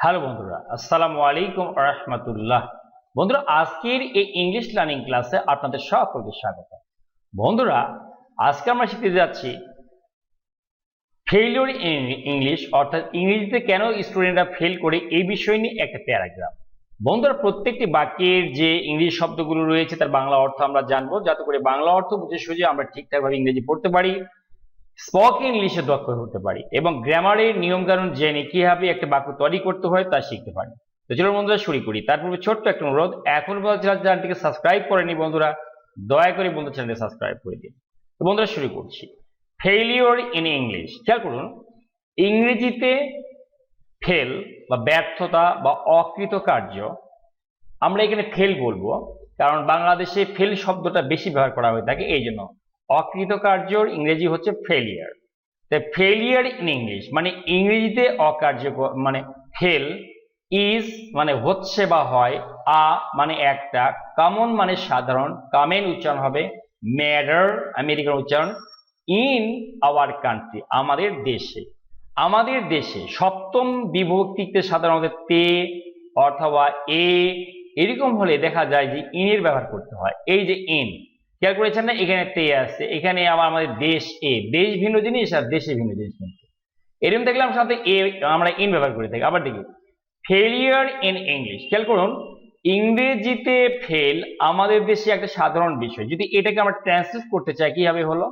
Hello বন্ধুরা, আসসালামু আলাইকুম ওয়া রাহমাতুল্লাহ। বন্ধুরা, আজকের এই ইংলিশ লার্নিং ক্লাসে আপনাদের সকলকে স্বাগত। বন্ধুরা, আজকে আমরা শিখতে যাচ্ছি ফেইলিউর ইন ইংলিশ, অর্থাৎ ইংরেজিতে কেন স্টুডেন্টরা ফেল করে এই বিষয় নিয়ে একটা প্যারাগ্রাফ। বন্ধুরা, প্রত্যেকটি বাক্যের যে ইংরেজি শব্দগুলো রয়েছে তার বাংলা অর্থ আমরা জানবো, যাতে করে বাংলা অর্থ বুঝে সুঝে আমরা ঠিকঠাকভাবে ইংরেজি পড়তে পারি, স্পোকেন ইংলিশে দক্ষ হতে পারি এবং গ্রামারের নিয়ম কানুন জেনে কিভাবে একটা বাক্য তৈরি করতে হয় তা শিখতে পারি। তো চলো বন্ধুরা শুরু করি। তার পূর্বে ছোট্ট একটা অনুরোধ, এখন চ্যানেলটিকে সাবস্ক্রাইব করেনি বন্ধুরা, দয়া করে বন্ধু চ্যানেলটি সাবস্ক্রাইব করে দিন। তো বন্ধুরা শুরু করছি। ফেইলিওর ইন ইংলিশ, খেয়াল করুন, ইংরেজিতে ফেল বা ব্যর্থতা বা অকৃতকার্য, আমরা এখানে ফেল বলবো কারণ বাংলাদেশে ফেল শব্দটা বেশি ব্যবহার করা হয়ে থাকে, এই জন্য অকৃতকার্যর ইংরেজি হচ্ছে ফেলিয়ার। তাই ফেলিয়ার ইন ইংলিশ মানে ইংরেজিতে অকার্যকর, মানে ফেল, ইজ মানে হচ্ছে বা হয়, আ মানে একটা, কমন মানে সাধারণ, কমেন উচ্চারণ হবে, ম্যাটার আমেরিকান উচ্চারণ, ইন আওয়ার কান্ট্রি আমাদের দেশে। আমাদের দেশে সপ্তম বিভক্তিতে সাধারণত তে অথবা এ এরকম হলে দেখা যায় যে ইনের ব্যবহার করতে হয়। এই যে ইন, খেয়াল করেছেন না, এখানে তে আছে, এখানে আবার আমাদের দেশ, এ, দেশ ভিন্ন জিনিস আর দেশে ভিন্ন জিনিস, কিন্তু এরকম দেখলাম সাথে এ আমরা ইন ব্যবহার করে থাকি। আবার দেখি ফেলিয়ার ইন ইংলিশ, খেয়াল করুন, ইংরেজিতে ফেল আমাদের দেশে একটা সাধারণ বিষয়। যদি এটাকে আমরা ট্রান্সলেট করতে চাই কিভাবে হলো,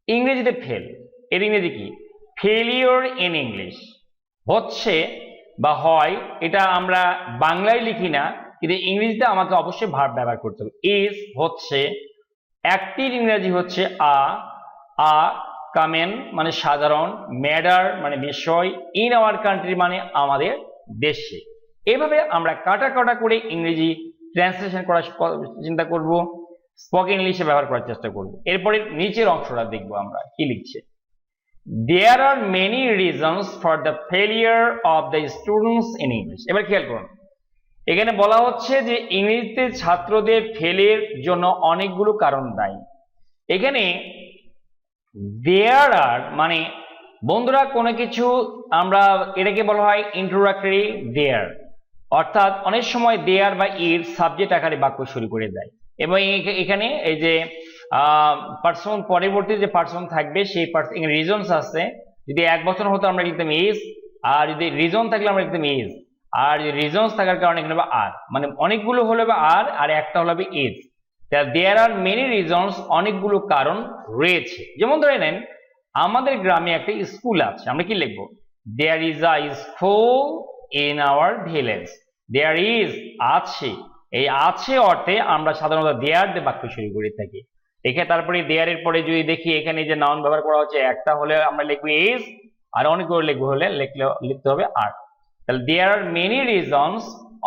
ইংরেজিতে ফেল, এর ইংরেজি কি? ফেলিওর ইন ইংলিশ, হচ্ছে বা হয়, এটা আমরা বাংলায় লিখি না, কিন্তু ইংরেজিতে আমাকে অবশ্যই ভার্ব ব্যবহার করতে হবে। ইজ হচ্ছে, একটির ইংরেজি হচ্ছে আ, আ কমেন মানে সাধারণ, ম্যাটার মানে বিষয়, ইন আওয়ার কান্ট্রি মানে আমাদের দেশে। এভাবে আমরা কাটা কাটা করে ইংরেজি ট্রান্সলেশন করার চিন্তা করব, স্পোকেন ইংলিশে ব্যবহার করার চেষ্টা করব। এরপরে নিচের অংশটা দেখবো আমরা কি লিখছে। There are many reasons for the failure of the students in English. এবার খেয়াল করুন, এখানে বলা হচ্ছে যে ইংরেজিতে ছাত্রদের ফেলের জন্য অনেকগুলো কারণ দায়ী। এখানে দেয়ার আর মানে বন্ধুরা কোনো কিছু আমরা এটাকে বলা হয় ইন্ট্রোডাক্টরি দেয়ার, অর্থাৎ অনেক সময় দেয়ার বা এর সাবজেক্ট আকারে বাক্য শুরু করে দেয় এবং এখানে এই যে পার্সন, পরবর্তী যে পার্সন থাকবে সেই পার্সন, এখানে রিজনস আছে। যদি এক বছর হতো আমরা লিখতাম ইজ, আর যদি রিজন থাকলে আমরা লিখতাম ইজ, আর যদি রিজনস থাকার কারণে এখানে আর, মানে অনেকগুলো হলে বা আর একটা হলো is. There are many reasons, অনেকগুলো কারণ রয়েছে। যেমন ধরে নেন আমাদের গ্রামে একটা স্কুল আছে, আমরা কি লিখবো? There is a school in our village. There is আছে, এই আছে অর্থে আমরা সাধারণত দেয়ার দিয়ে বাক্য শুরু করে থাকি। এখানে তারপরে দেয়ারের পরে যদি দেখি এখানে যে নাউন ব্যবহার করা হচ্ছে, একটা হলে আমরা লিখবো ইজ, আর অনেকগুলো লিখবো হলে লিখতে হবে আর। তাহলে দেয়ার আর মেনি রিজনস,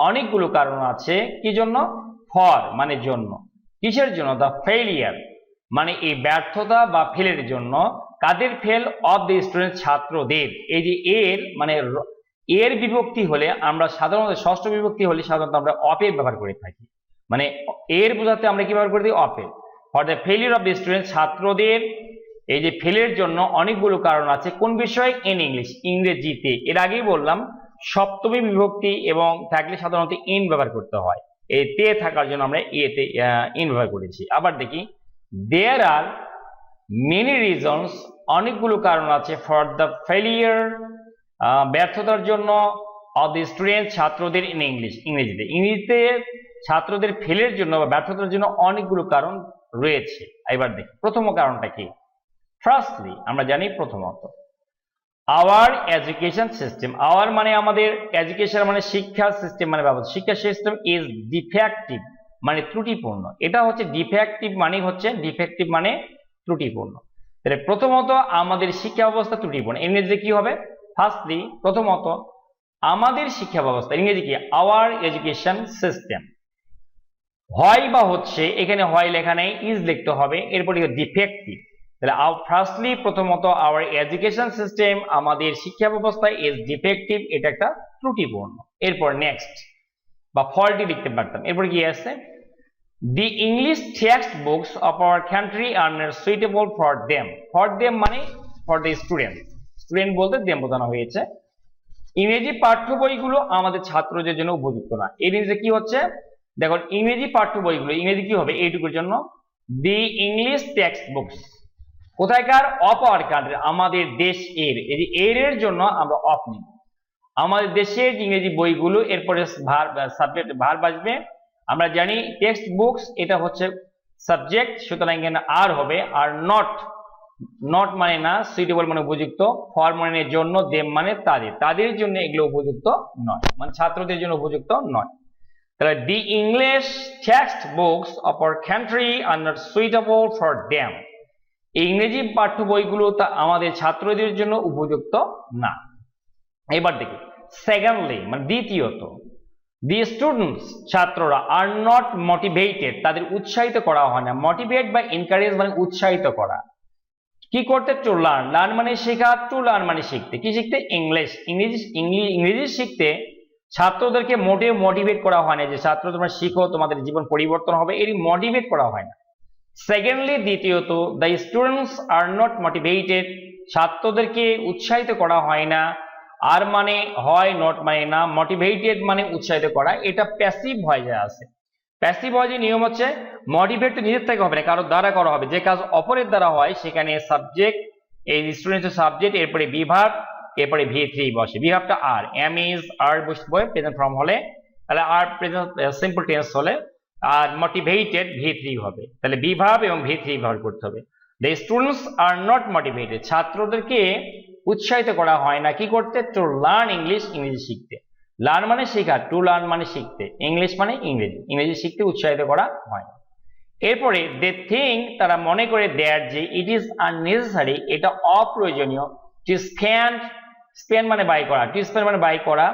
অনেকগুলো কারণ আছে, কি জন্য? ফর মানে জন্য, কিসের জন্য? দ্য ফেলিয়ার মানে এই ব্যর্থতা বা ফেলের জন্য। কাদের ফেল? অফ দ্য স্টুডেন্ট, ছাত্রদের। এই যে এর মানে এর বিভক্তি হলে আমরা সাধারণত, ষষ্ঠ বিভক্তি হলে সাধারণত আমরা অপের ব্যবহার করে থাকি, মানে এর বোঝাতে আমরা কি ব্যবহার করে দিই? অপের। For the failure of the student, ছাত্রদের এই যে ফেলের জন্য অনেকগুলো কারণ আছে। কোন বিষয়? ইন ইংলিশ, ইংরেজিতে। এর আগেই বললাম সপ্তমী বিভক্তি এবং থাকলে সাধারণত ইন ব্যবহার করতে হয়, এই তে থাকার জন্য আমরা এতে ইন ব্যবহার করেছি। আবার দেখি দেয়ার আর মেনি রিজনস, অনেকগুলো কারণ আছে, ফর দ্য ফেলিয়ার ব্যর্থতার জন্য, অফ দ্য স্টুডেন্ট ছাত্রদের, ইন ইংলিশ ইংরেজিতে। ইংরেজিতে ছাত্রদের ফেলের জন্য বা ব্যর্থতার জন্য অনেকগুলো কারণ রয়েছে। এবার দেখি প্রথম কারণটা কি। ফার্স্টলি আমরা জানি প্রথমত আওয়ার এডুকেশন সিস্টেম, আওয়ার মানে আমাদের, এডুকেশন মানে শিক্ষা, সিস্টেম মানে ব্যবস্থা, শিক্ষা সিস্টেম ইজ ডিফেক্টিভ মানে ত্রুটিপূর্ণ। এটা হচ্ছে ডিফেক্টিভ মানে হচ্ছে, ডিফেক্টিভ মানে ত্রুটিপূর্ণ। তাহলে প্রথমত আমাদের শিক্ষা ব্যবস্থা ত্রুটিপূর্ণ। ইংরেজিতে কি হবে? ফার্স্টলি প্রথমত আমাদের শিক্ষা ব্যবস্থা, ইংরেজি কি? Hour education system. হয় বা হচ্ছে, এখানে হয় লেখা নেই, ইজ লিখতে হবে, এরপরে ডিফেক্টিভ। তাহলে ফার্স্টলি প্রথমত আওয়ার এডুকেশন সিস্টেম, আমাদের শিক্ষা ব্যবস্থা ইজ ডিফেক্টিভ, এটা একটা ত্রুটিপূর্ণ। এরপর নেক্সট বা ফল্টি লিখতে পারতাম। এরপর কি আছে? দি English text books of our country are not suitable for them. For them মানে ফর দ্য স্টুডেন্ট, স্টুডেন্ট বলতে দেম বোঝানো হয়েছে। ইংরেজি পাঠ্য বইগুলো আমাদের ছাত্রদের জন্য উপযুক্ত না। এই জিনিসটা কি হচ্ছে, দেখো ইংরেজি পাঠ্য বইগুলো ইংরেজি কি হবে এইটুকুর জন্য, দি ইংলিশ টেক্সট বুকস কোথায়কার, অফ আওয়ার কান্ট্রি, আমাদের দেশ এর, এই যে এর জন্য আমরা অফ নিই। আমাদের দেশের ইংরেজি বইগুলো, এরপরে সাবজেক্ট ভার্ব আসবে। আমরা জানি টেক্সট বুকস এটা হচ্ছে সাবজেক্ট, সুতরাং এখানে আর হবে। আর নট, নট মানে না, সুইটেবল মানে উপযুক্ত, ফর মানে জন্য, দেম মানে তাদের, তাদের জন্য এগুলো উপযুক্ত নয়, মানে ছাত্রদের জন্য উপযুক্ত নয়। তাহলে দি English text books of our country are not suitable for them, ইংরেজি পাঠ্য বইগুলো তা আমাদের ছাত্রদের জন্য উপযুক্ত না। এবার দেখি সেকেন্ডলি, মানে দ্বিতীয়ত, দি স্টুডেন্টস ছাত্ররা আর নট মোটিভেটেড, তাদের উৎসাহিত করা হয় না। মোটিভেট বা এনকারেজ মানে উৎসাহিত করা, কি করতে, টু লার্ন, লার্ন মানে শেখা, টু লার্ন মানে শিখতে, কি শিখতে, ইংলিশ, ইংরেজি শিখতে ছাত্রদেরকে মোটেও মোটিভেট করা হয় না যে ছাত্র তোমরা শিখো তোমাদের জীবন পরিবর্তন হবে, এরই মোটিভেট করা হয় না। সেকেন্ডলি দ্বিতীয়ত, the students are not motivated, ছাত্রদেরকে উৎসাহিত করা হয় না। আর মানে হয়, নট মানে না, মোটিভেটেড মানে উৎসাহিত করা, এটা প্যাসিভ ভয়েসে আছে। প্যাসিভ ভয়েসের নিয়ম হচ্ছে মোটিভেট তো নিজের থেকে হবে না, কারোর দ্বারা করা হবে। যে কাজ অপরের দ্বারা হয় সেখানে সাবজেক্ট, এই স্টুডেন্টের সাবজেক্ট, এরপরে বিভাগ, এরপরে V3 বসে, বিভাগটা আর, এম ইজ আর বসবে প্রেজেন্ট ফর্ম হলে, তাহলে আর প্রেজেন্ট সিম্পল টেন্স হলে, আর মোটিভেটেড V3 হবে, তাহলে বিভাগ এবং V3 ব্যবহার করতে হবে। The students are not motivated, ছাত্রদেরকে উৎসাহিত করা হয় না কি করতে, টু লার্ন ইংলিশ, ইংরেজি শিখতে। লার্ন মানে শেখা, টু লার্ন মানে শিখতে, ইংলিশ মানে ইংরেজি, ইংরেজি শিখতে উৎসাহিত করা হয় না। এরপরে দে থিঙ্ক, তারা মনে করে, দ্যাট যে ইট ইজ আননেসেসারি, এটা অপ্রয়োজনীয়, টু স্পেন্ড, স্পেন্ড মানে ব্যয় করা, টু স্পেন্ড মানে ব্যয় করা,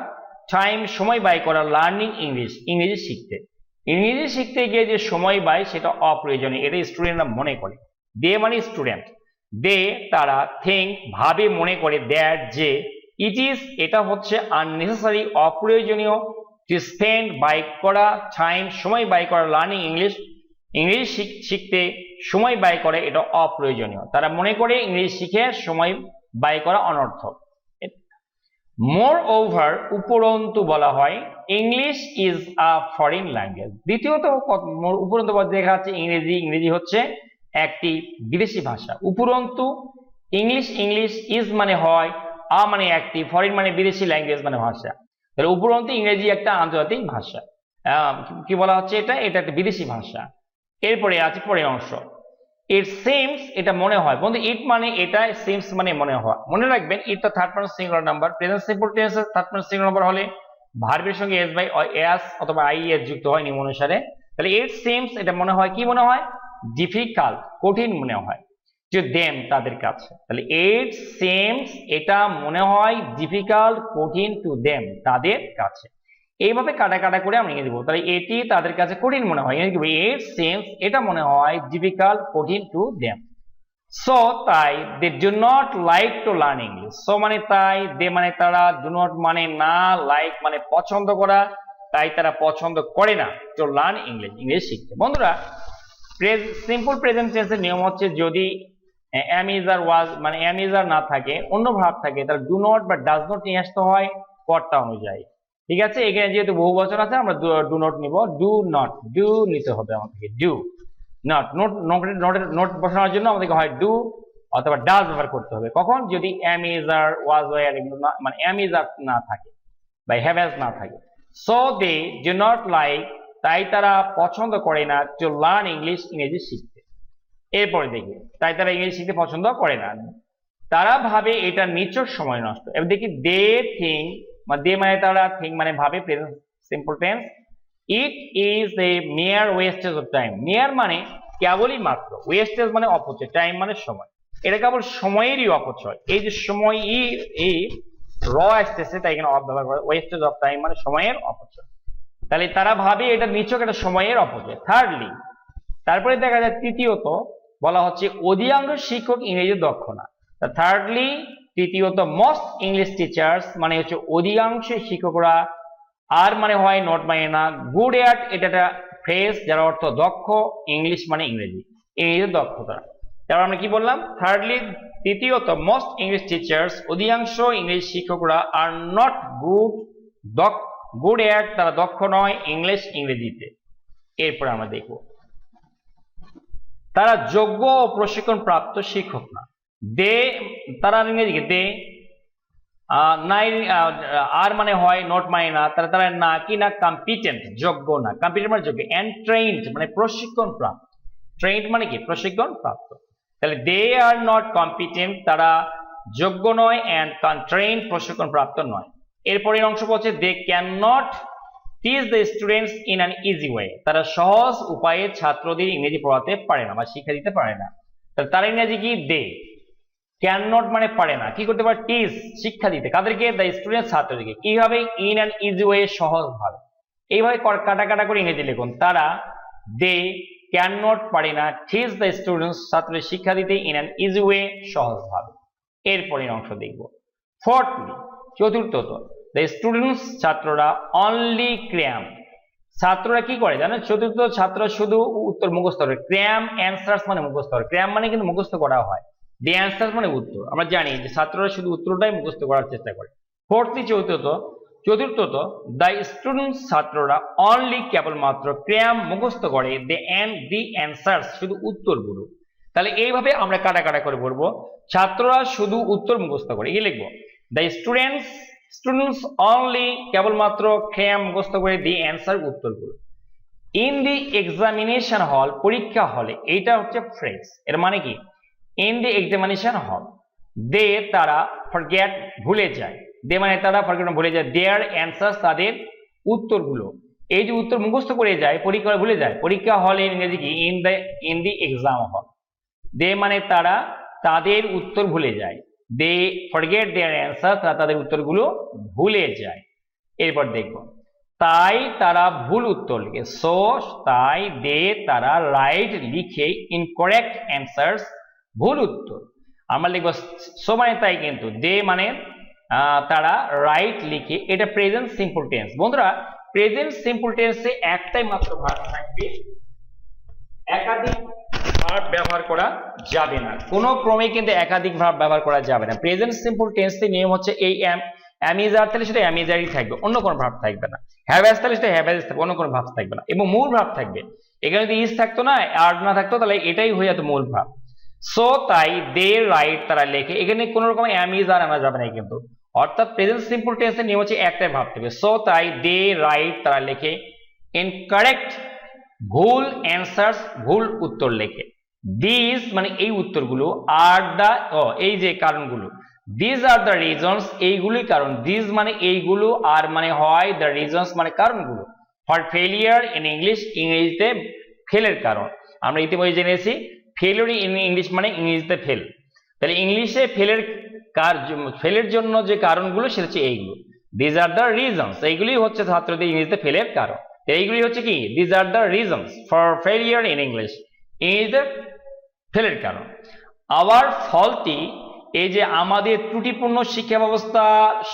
টাইম সময় ব্যয় করা, লার্নিং ইংলিশ, ইংরেজি শিখতে। ইংরেজি শিখতে গিয়ে যে সময় ব্যয় সেটা অপ্রয়োজনীয়, এটা স্টুডেন্টরা মনে করে। দে মানে স্টুডেন্ট, দে তারা, থিঙ্ক ভাবে, মনে করে, দ্যাট যে ইট ইজ এটা হচ্ছে আননেসেসারি অপ্রয়োজনীয়, টু স্পেন্ড ব্যয় করা, টাইম সময় ব্যয় করা, লার্নিং ইংলিশ ইংরেজি শিখতে সময় ব্যয় করে এটা অপ্রয়োজনীয়। তারা মনে করে ইংরেজি শিখে সময় ব্যয় করা অনর্থক। মোর ওভার উপরন্তু বলা হয়, English is a foreign language, দ্বিতীয়ত উপরন্তু দেখা যাচ্ছে ইংরেজি, ইংরেজি হচ্ছে একটি বিদেশি ভাষা। উপরন্তু ইংলিশ, ইংলিশ ইজ মানে হয়, আ মানে একটি, ফরেন মানে বিদেশি, ল্যাঙ্গুয়েজ মানে ভাষা। তাহলে উপরন্তু ইংরেজি একটা আন্তর্জাতিক ভাষা। কি বলা হচ্ছে, এটা একটা বিদেশি ভাষা। এরপরে আছে পরের অংশ, ইট সিমস এটা মনে হয়। বন্ধু ইট মানে এটা, সিমস মানে মনে হয়। মনে রাখবেন ইট তো third person singular number, present simple টেন্সে থার্ড পারসন সিঙ্গুলার নাম্বার হলে ভার্বের সঙ্গে এস বাই এস অথবা আইএস যুক্ত হয় নিয়ম অনুসারে। তাহলে ইট সিমস এটা মনে হয়, কি মনে হয়, ডিফিকাল্ট, কঠিন মনে হয়, টু দেম তাদের কাছে। তাহলে ইট সিমস এটা মনে হয়, ডিফিকাল্ট কঠিন, টু দেম তাদের কাছে। এইভাবে কাটা কাটা করে আমরা লিখে দিব। তাহলে এটি তাদের কাছে কঠিন মনে হয়, ইট সিমস এটা মনে হয়, ডিফিকাল্ট কঠিন, টু দেম। সো তাই, they do not like to learn English, so মানে তাই, দে মানে তারা, ডু নট মানে না, লাইক মানে পছন্দ করা, তাই তারা পছন্দ করে না টু লার্ন ইংলিশ, ইংলিশ শিখতে। বন্ধুরা সিম্পল প্রেজেন্ট টেন্সের নিয়ম হচ্ছে যদি এম ইজ আর ওয়াজ মানে এম ইজ আর না থাকে, অন্য ভাব থাকে, তাহলে ডু নট বা ডাজ নট নিয়ে আসতে হয় কর্তা অনুযায়ী। ঠিক আছে, এখানে যেহেতু বহু বচন আছে আমরা ডু নট নিব, ডু নট, ডু নিতে হবে আমাদেরকে, ডু নট, নোট বসানোর জন্য আমাদেরকে হয় ডু অথবা ডাজ ব্যবহার করতে হবে। কখন, যদি am is are was were এগুলো না, মানে এম ইজ আর না থাকে বা হ্যাভ হ্যাজ না থাকে। So they do not like তাই তারা পছন্দ করে না, টু লার্ন ইংলিশ ইংরেজি শিখতে। এরপরে দেখি, তাই তারা ইংরেজি শিখতে পছন্দ করে না, তারা ভাবে এটা নিছক সময় নষ্ট। এবার দেখি দে থিঙ্ক, দে মানে তারা, থিঙ্ক মানে ভাবে, present simple tense, it is a mere wastage of time, mere মানে কেবলই মাত্র, ওয়েস্টেজ মানে অপচয়, টাইম মানে সময়, এটা কেবল সময়েরই অপচয়। এই যে সময় এই র আসতেছে তাই এখানে অফ ব্যবহার করে, ওয়েস্টেজ অফ টাইম মানে সময়ের অপচয়। তাহলে তারা ভাবে এটা নিছক একটা সময়ের অপচয়। থার্ডলি, তারপরে দেখা যায় তৃতীয়ত বলা হচ্ছে অধিকাংশ শিক্ষক ইংরেজি দক্ষ না। থার্ডলি তৃতীয়ত মোস্ট ইংলিশ টিচার্স মানে হচ্ছে অধিকাংশ শিক্ষকরা, আর মানে হয় নট মানে না, গুড অ্যাট এটা একটা ফ্রেজ যার অর্থ দক্ষ, ইংলিশ মানে ইংরেজি, ইংরেজির দক্ষতা। তারপর আমরা কি বললাম, থার্ডলি তৃতীয়ত, মোস্ট ইংলিশ টিচার্স, অধিকাংশ ইংলিশ শিক্ষকরা আর নট গুড এট, তারা দক্ষ নয় ইংরেজিতে। এরপর আমরা দেখব তারা যোগ্য ও প্রশিক্ষণ প্রাপ্ত শিক্ষক না। তারা ইংরেজিকে দে, আর মানে হয়, নট মানে না, তারা না কি না কম্পিটেন্ট, যোগ্য না, কম্পিটেন্ট মানে যোগ্য, এন্ড ট্রেইনড মানে প্রশিক্ষণ প্রাপ্ত, ট্রেইনড মানে কি প্রশিক্ষণ প্রাপ্ত। তাহলে দে আর নট কম্পিটেন্ট, তারা যোগ্য নয়, এন্ড ট্রেইনড প্রশিক্ষণ প্রাপ্ত নয়। এরপরের অংশ বলছে they can not teach the students in an easy way, তারা সহজ উপায়ে ছাত্রদের ইংরেজি পড়াতে পারে না বা শিক্ষা দিতে পারে না। তাহলে তার ইংরেজি কি, দে ক্যান নট মানে পারে না, কি করতে পারে, টিচ শিক্ষা দিতে, কাদেরকে, দ্য স্টুডেন্ট ছাত্রদেরকে, কিভাবে, ইন অ্যান ইজি ওয়ে সহজ ভাবে। এইভাবে কাটা করে ইংরেজি লিখুন, তারা দে ক্যান নট পারে না টিচ দ্য স্টুডেন্টস ছাত্রদের শিক্ষা দিতে ইন অ্যান ইজি ওয়ে সহজ ভাবে। এরপরের অংশ দেখব, ফোর্থলি চতুর্থত, দ্য স্টুডেন্টস ছাত্ররা অনলি ক্র্যাম, ছাত্ররা কি করে জানেন, চতুর্থ ছাত্র শুধু উত্তর মুখস্থ করে, ক্র্যাম অ্যান্সার্স মানে মুখস্থ করে, ক্র্যাম মানে কিন্তু মুখস্থ করা হয়, দি অ্যান্সার মানে উত্তর। আমরা জানি যে ছাত্ররা শুধু উত্তরটাই মুখস্থ করার চেষ্টা করে। ফোর্থলি চতুর্থত, দ্য স্টুডেন্টস ছাত্ররা অনলি কেবলমাত্র ক্র্যাম মুখস্থ করে, দি অ্যান্সার্স শুধু উত্তরগুলো। তাহলে এইভাবে আমরা কাটা করে বলবো, ছাত্ররা শুধু উত্তর মুখস্থ করে, এই লিখবো, দ্য স্টুডেন্টস অনলি কেবলমাত্র ক্র্যাম মুখস্থ করে, দি অ্যান্সার উত্তরগুলো। ইন দি এক্সামিনেশন হল, পরীক্ষা হলে, এইটা হচ্ছে ফ্রেজ, এর মানে কি, ইন দি এক্সামিনেশন হল, দে তারা, ফরগেট ভুলে যায়, দে মানে তারা, ফরগেট ভুলে যায়, দেয়ার অ্যান্সার্স তাদের উত্তরগুলো। এই যে উত্তর মুখস্থ করে যায়, পরীক্ষা ভুলে যায়, পরীক্ষা হলে ইংরেজি কি, ইন দি এক্সাম হল, দে মানে তারা তাদের উত্তর ভুলে যায়, দে ফরগেট দেয়ার অ্যান্সার, তারা তাদের উত্তরগুলো ভুলে যায়। এরপর দেখব, তাই তারা ভুল উত্তর লিখে, সো তাই দে তারা রাইট লিখে ইনকারেক্ট অ্যান্সার্স ভুল উত্তর। আমরা লিখবো সো মানে তাই, কিন্তু দে মানে তারা রাইট লিখে, এটা প্রেজেন্ট সিম্পল টেন্স। বন্ধুরা প্রেজেন্ট সিম্পল টেন্সে একটাই মাত্র ভার্ব থাকবে, একাধিক ভার্ব ব্যবহার করা যাবে না, কোনো ক্রমে কিন্তু একাধিক ভার্ব ব্যবহার করা যাবে না। প্রেজেন্ট সিম্পল টেন্সের নিয়ম হচ্ছে এই am is are তাহলে সেটা am is are থাকবে, অন্য কোনো ভার্ব থাকবে না। have has তাহলে সেটা have has থাকবে, অন্য কোনো ভার্ব থাকবে না, এবং মূল ভার্ব থাকবে। এখানে যদি is থাকতো না, আর না থাকতো, তাহলে এটাই হয়ে যেত মূল ভার্ব। সো তাই দে রাইট তারা লেখে, এখানে কোনো রকম am is are আনা যাবে না কিন্তু, অর্থাৎ প্রেজেন্ট সিম্পল টেন্সের নিয়ম হচ্ছে একটাই ভার্ব থাকবে, সো তাই দে রাইট তারা লেখে, ইনকারেক্ট ভুল অ্যান্সার্স ভুল উত্তর লেখে, দিস মানে এই উত্তরগুলো, আর দা এই যে কারণগুলো, দিস আর দ্য রিজনস এইগুলোই কারণ, দিস মানে এইগুলো, আর মানে হয়, দ্য রিজনস মানে কারণগুলো, ফর ফেলিয়ার ইন ইংলিশ ইংরেজিতে ফেলের কারণ। আমরা ইতিমধ্যে জেনেছি ফেলিয়ার ইন ইংলিশ মানে ইংরেজিতে ফেল, তাহলে ইংলিশে ফেলের জন্য যে কারণগুলো সেটা হচ্ছে এইগুলো, দিস আর দ্য রিজনস, এইগুলি হচ্ছে ছাত্রদের ইংরেজিতে ফেলের কারণ। এইগুলি হচ্ছে কি, this are the reasons for failure in English, ইংরেজিতে ফেলের কারণ। আওয়ার ফলটি, এই যে আমাদের ত্রুটিপূর্ণ শিক্ষা ব্যবস্থা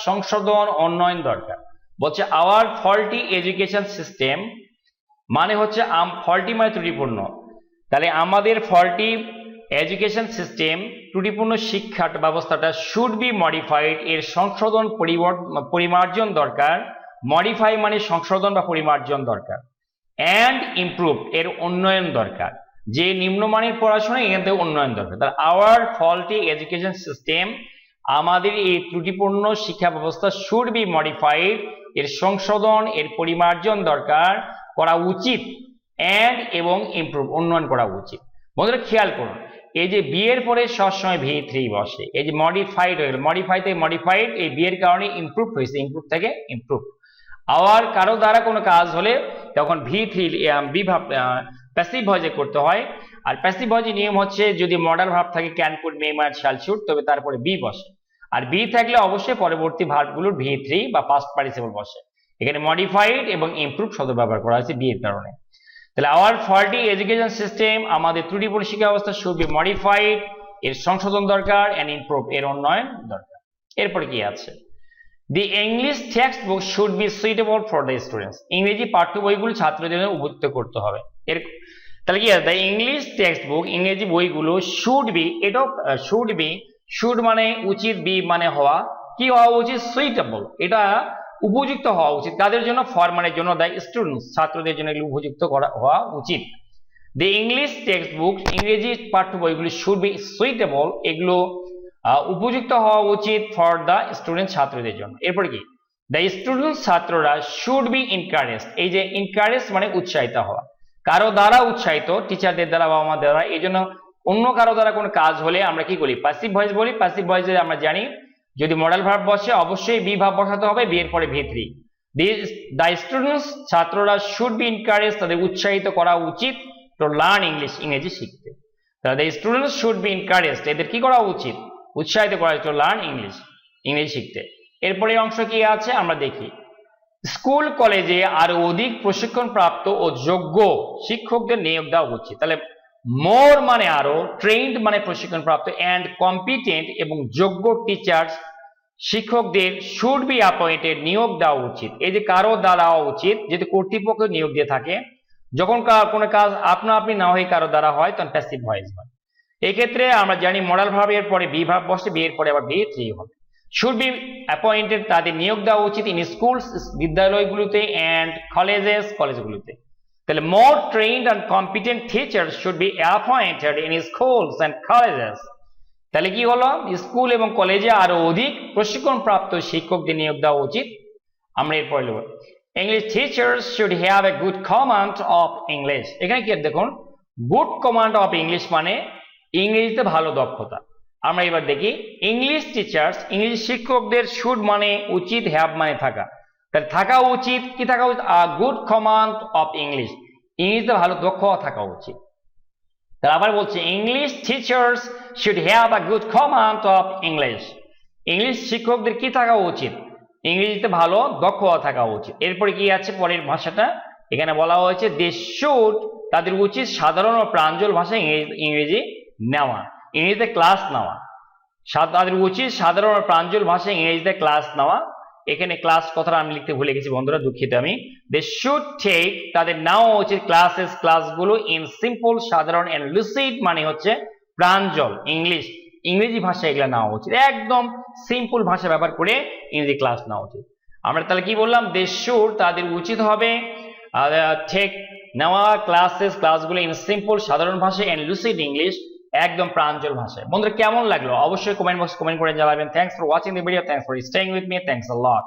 সংশোধন উন্নয়ন দরকার, বলছে আওয়ার ফল্টি এডুকেশন সিস্টেম মানে হচ্ছে ফল্টি মানে ত্রুটিপূর্ণ, তাহলে আমাদের ফল্টি এডুকেশন সিস্টেম ত্রুটিপূর্ণ শিক্ষা ব্যবস্থাটা শুড বি মডিফাইড, এর সংশোধন পরিমার্জন দরকার, মডিফাই মানে সংশোধন বা পরিমার্জন দরকার, অ্যান্ড ইমপ্রুভ এর উন্নয়ন দরকার, যে নিম্নমানের পড়াশোনা এখান থেকে উন্নয়ন দরকার। তাহলে আওয়ার ফল্টি এডুকেশন সিস্টেম, আমাদের এই ত্রুটিপূর্ণ শিক্ষা ব্যবস্থা শুড বি মডিফাইড, এর সংশোধন এর পরিমার্জন দরকার করা উচিত, অ্যান্ড এবং ইমপ্রুভ উন্নয়ন করা উচিত। বন্ধুরা খেয়াল করুন, এই যে বি এর পরে সবসময় V3 বসে, এই যে মডিফাইড হয়ে গেল, মডিফাই থেকে মডিফাইড, এই বি এর কারণে ইমপ্রুভ হয়েছে, ইমপ্রুভ থেকে ইমপ্রুভ। আওয়ার কারো দ্বারা কোনো কাজ হলে তখন V3 বি ভাব প্যাসিভ ভয়েসে করতে হয়, আর প্যাসিভ ভয়েসের নিয়ম হচ্ছে যদি মডাল ভার্ব থাকে can, could, may, might, shall, should, তবে তারপরে বি বসে, আর বি থাকলে অবশ্যই পরবর্তী ভার্বগুলোর V3 বা পাস্ট পার্টিসিপল বসে। এখানে মডিফাইড এবং ইমপ্রুভ শব্দ ব্যবহার করা হয়েছে বি এর কারণে। তাহলে আওয়ার ফল্টি এডুকেশন সিস্টেম, আমাদের ত্রুটিপূর্ণ শিক্ষা ব্যবস্থা শুড বি মডিফাইড, এর সংশোধন দরকার, এন্ড ইমপ্রুভ এর উন্নয়ন দরকার। এরপরে কি আছে, দি English text book should be suitable for the students, ইংরেজি পাঠ্য বইগুলো ছাত্রদের জন্য উপযুক্ত করতে হবে। এর তাহলে কি দ্য ইংলিশ টেক্সট বুক, ইংরেজি বইগুলো শুড বি, এটাও শুড বি, শুড মানে উচিত, বি মানে হওয়া, কি হওয়া উচিত, সুইটেবল, এটা উপযুক্ত হওয়া উচিত, কাদের জন্য, ফরমানের জন্য, দ্য স্টুডেন্টস, ছাত্রদের জন্য এগুলো উপযুক্ত হওয়া উচিত। দি ইংলিশ টেক্সট বুক, ইংরেজি পাঠ্য বইগুলি শুড বি সুইটেবল, এগুলো উপযুক্ত হওয়া উচিত ফর দ্য স্টুডেন্ট, ছাত্রদের জন্য। এরপরে কি, দ্য স্টুডেন্ট, ছাত্ররা শুড বি এনকারেজ, এই যে এনকারেজ মানে উৎসাহিত হওয়া, কারো দ্বারা উৎসাহিত, টিচারদের দ্বারা, বাবা মা দ্বারা, এই জন্য অন্য কারো দ্বারা কোনো কাজ হলে আমরা কি বলি, প্যাসিভ ভয়েস বলি। প্যাসিভ ভয়েসে আমরা জানি যদি মডেল ভার্ব বসে অবশ্যই বি ভার্ব বসাতে হবে, বি এর পরে ভি3। দ্য স্টুডেন্টস, ছাত্ররা শুড বি এনকারেজ, তাদের উৎসাহিত করা উচিত টু লার্ন ইংলিশ, ইংরেজি শিখতে। তাহলে the students should be encourage, এদের কি করা উচিত, উৎসাহিত করা টু লার্ন ইংলিশ, ইংরেজি শিখতে। এরপরে অংশ কি আছে আমরা দেখি, স্কুল কলেজে আরো অধিক প্রশিক্ষণ প্রাপ্ত ও যোগ্য শিক্ষকদের নিয়োগ দেওয়া উচিত। তাহলে মোর মানে আরো, ট্রেন্ড মানে প্রশিক্ষণ প্রাপ্ত, এন্ড কম্পিটেন্ট এবং যোগ্য টিচার্স, শিক্ষকদের শুড বি অ্যাপয়েন্টেড, নিয়োগ দেওয়া উচিত। এই যে কারো দ্বারা উচিত, যদি কর্তৃপক্ষ নিয়োগ দিয়ে থাকে, যখন কোনো কাজ আপনা আপনি না হয়ে কারো দ্বারা হয় তখন প্যাসিভ ভয়েস হয়। এক্ষেত্রে আমরা জানি মডেল ভার্বের পরে বি ভার্ব বসে, বি এর পরে আবার ভি3 হবে। শুড বি অ্যাপয়েন্টেড, তাদের নিয়োগ দেওয়া উচিত, ইন স্কুলস, বিদ্যালয়গুলোতে, এন্ড কলেজেস, কলেজগুলোতে। তাহলে more trained and competent teachers should be appointed in schools and colleges. তাহলে কি হলো, স্কুল এবং কলেজে আরো অধিক প্রশিক্ষণ প্রাপ্ত শিক্ষকদের নিয়োগ দেওয়া উচিত। আমরা এরপরে লিখব, English teachers should have a good command of English. এখানে কি দেখুন, গুড কমান্ড অফ ইংলিশ মানে ইংরেজিতে ভালো দক্ষতা। আমরা এবার দেখি, ইংলিশ টিচার্স, ইংরেজি শিক্ষকদের শুড মানে উচিত, হ্যাভ মানে থাকা, তাহলে থাকা উচিত, কি থাকা উচিত, গুড কমান্ড অফ ইংলিশ, ইংরেজিতে ভালো দক্ষ থাকা উচিত। তাহলে আবার বলছে, English teachers should have a good command of English, English শিক্ষকদের কি থাকা উচিত, ইংরেজিতে ভালো দক্ষ থাকা উচিত। এরপরে কি আছে পরের ভাষাটা, এখানে বলা হয়েছে দে শুড, তাদের উচিত সাধারণ ও প্রাঞ্জল ভাষায় ইংরেজি নেওয়া, ইংরেজিতে ক্লাস নেওয়া, তাদের উচিত সাধারণ ও প্রাঞ্জল ভাষায় ইংরেজিতে ক্লাস নেওয়া। এখানে ক্লাস কথাটা আমি লিখতে ভুলে গেছি বন্ধুরা, দুঃখিত আমি। দে শুড টেক, তাদের নেওয়া উচিত ক্লাসেস, ক্লাসগুলো, ইন সিম্পল, সাধারণ, এন্ড লুসিড মানে হচ্ছে প্রাঞ্জল ইংলিশ, ইংরেজি ভাষা এগুলো নেওয়া উচিত, একদম সিম্পল ভাষা ব্যবহার করে ইংরেজি ক্লাস নেওয়া উচিত। আমরা তাহলে কি বললাম, দে শুড, তাদের উচিত হবে টেক, নেওয়া ক্লাসেস, ক্লাসগুলো, ইন সিম্পল, সাধারণ ভাষা, এন্ড লুসিড ইংলিশ, একদম প্রাঞ্জল ভাষায়। বন্ধুরা কেমন লাগলো অবশ্যই কমেন্ট বক্সে কমেন্ট করে জানাবেন। Thanks for watching the video, thanks for staying with me, thanks a lot.